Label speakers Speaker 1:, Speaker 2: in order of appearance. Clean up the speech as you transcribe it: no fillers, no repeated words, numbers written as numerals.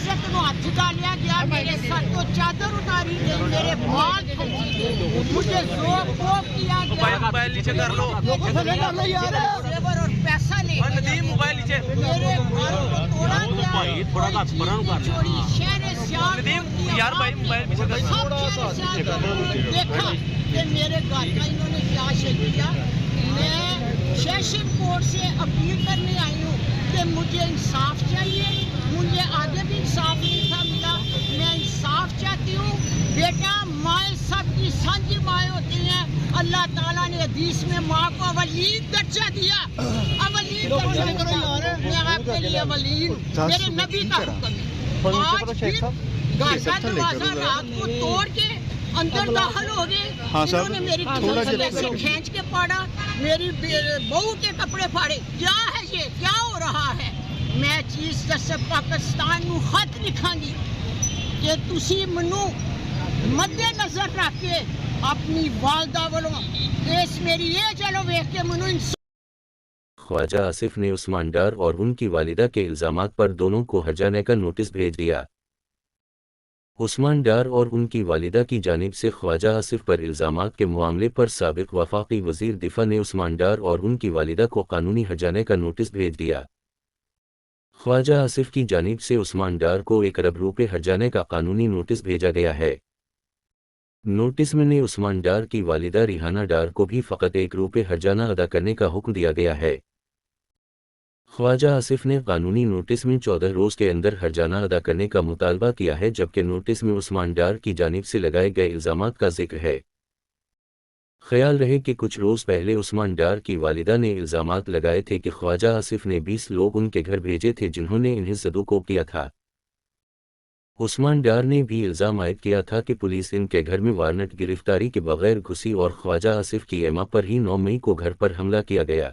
Speaker 1: سے تینوں ہاتھ ڈالیا گیا، میرے سر کو چادر اتاری گئی، میرے بال کھینچی گئی، مجھے ذوق کوب کیا گیا،
Speaker 2: موبائل نیچے کر لو،
Speaker 1: زیور اور پیسہ لے گئے،
Speaker 2: موبائل نیچے
Speaker 1: میرے گھر کو توڑا گیا،
Speaker 2: تھوڑا سا پرن کر
Speaker 1: چوری شہر سیال
Speaker 2: یار بھائی موبائل پیچھے کر
Speaker 1: دیکھا کہ میرے گھر کا انہوں نے کیا شکل کیا۔ میں سیشن کورٹ سے اپیل کرنے آئی ہوں کہ مجھے انصاف چاہیے، مجھے آگے بھی انصاف نہیں تھا ملا، میں انصاف چاہتی ہوں۔ بیٹا مائیں سب کی سانجھی مائیں ہوتی ہیں، اللہ تعالیٰ نے حدیث میں ماں کو اولین درجہ دیا، اولین درجہ دیا، میں آپ کے لیے اولین، میرے نبی کا حکم ہے۔ آج پھر گھر کا دروازہ رات کو توڑ کے اندر داخل ہو گئے، انہوں نے میری سے کھینچ کے پاڑا، میری بہو کے کپڑے پھاڑے۔ کیا ہے یہ، کیا ہو رہا ہے؟ میں چیف جسٹس پاکستان نو خط لکھاں گی کہ تسی منو مد نظر رکھ کے اپنی والدہ والوں کیس میری یہ چلو ویکھ کے منو
Speaker 3: خواجہ آصف نے عثمان ڈار اور ان کی والدہ کے الزامات پر دونوں کو ہرجانے کا نوٹس بھیج دیا۔ عثمان ڈار اور ان کی والدہ کی جانب سے خواجہ آصف پر الزامات کے معاملے پر سابق وفاقی وزیر دفاع نے عثمان ڈار اور ان کی والدہ کو قانونی ہرجانے کا نوٹس بھیج دیا۔ خواجہ آصف کی جانب سے عثمان ڈار کو 1 ارب روپے ہرجانے کا قانونی نوٹس بھیجا گیا ہے۔ نوٹس میں نے عثمان ڈار کی والدہ ریحانہ ڈار کو بھی فقط 1 روپے ہرجانہ ادا کرنے کا حکم دیا گیا ہے۔ خواجہ آصف نے قانونی نوٹس میں 14 روز کے اندر ہرجانہ ادا کرنے کا مطالبہ کیا ہے، جبکہ نوٹس میں عثمان ڈار کی جانب سے لگائے گئے الزامات کا ذکر ہے۔ خیال رہے کہ کچھ روز پہلے عثمان ڈار کی والدہ نے الزامات لگائے تھے کہ خواجہ آصف نے 20 لوگ ان کے گھر بھیجے تھے جنہوں نے انہیں زدوکوب کیا تھا۔ عثمان ڈار نے بھی الزام عائد کیا تھا کہ پولیس ان کے گھر میں وارنٹ گرفتاری کے بغیر گھسی اور خواجہ آصف کی ایما پر ہی 9 مئی کو گھر پر حملہ کیا گیا۔